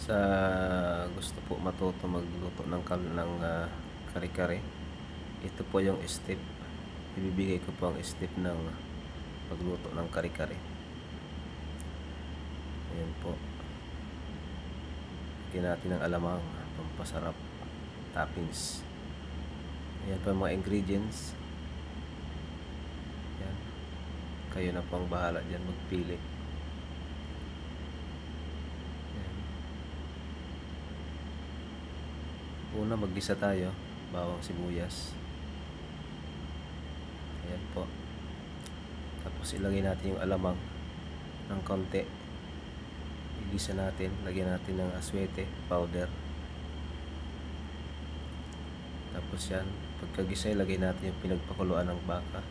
Sa gusto po matuto magluto ng kare-kare, ito po yung step. Ibibigay ko po ang step ng pagluto ng kare-kare. Ayan po. Lagyan natin ng alamang, pampasarap, toppings. Ayan po ang mga ingredients. Ayan. Kayo na po ang bahala dyan magpili. Una, maggisa tayo, bawang sibuyas. Ayan po. Tapos ilagay natin yung alamang ng konti. Igisa natin, lagyan natin ng aswete powder. Tapos yan, pagkagisa, ilagay natin yung pinagpakuluan ng baka.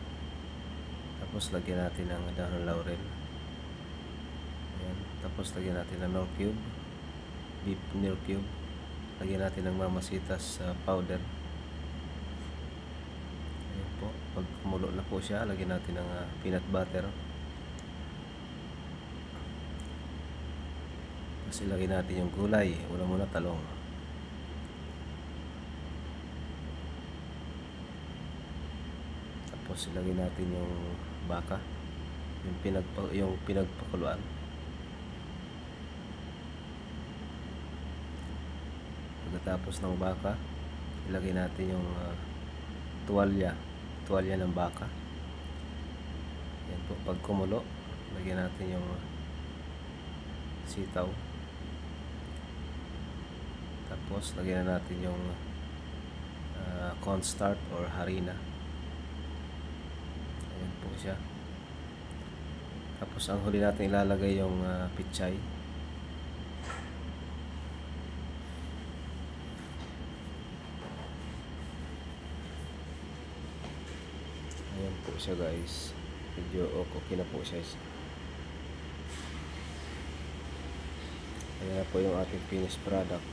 Tapos lagyan natin ng dahon ng laurel. Ayan. Tapos lagyan natin ng nor cube, beef nor cube. Lagyan natin ng mamasitas powder. Ayan po. Pag kumulo na po siya, lagyan natin ng peanut butter. Tapos ilagay natin yung gulay. Una muna talong. Tapos ilagay natin yung baka, yung pinagpakuluan. Pagkatapos ng baka, ilagay natin yung tuwalya ng baka. Yan po. Pag kumulo, lagyan natin yung sitaw. Tapos lagyan na natin yung cornstarch or harina. Ayan po siya. Tapos ang huli natin ilalagay yung pichay. Ayan po siya guys. Medyo okay na po siya. Ayan na po yung ating finished product.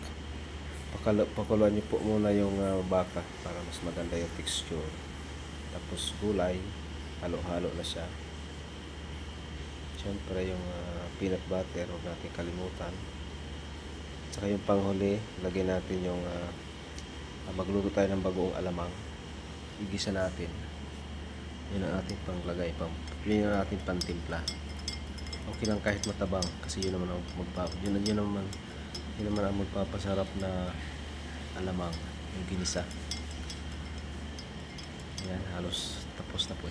Pakuluan nyo po muna yung baka para mas maganda yung texture. Tapos gulay, halo-halo na siya. Siyempre yung peanut butter, huwag natin kalimutan. Saka yung panghuli, lagyan natin yung magluto tayo ng bagoong alamang. Igisa natin. Yun ang ating panglagay, yun ang ating pantimpla. Okay lang kahit matabang kasi yun naman ang magpapasarap na alamang, yung ginisa. Ayan, halos tapos na po.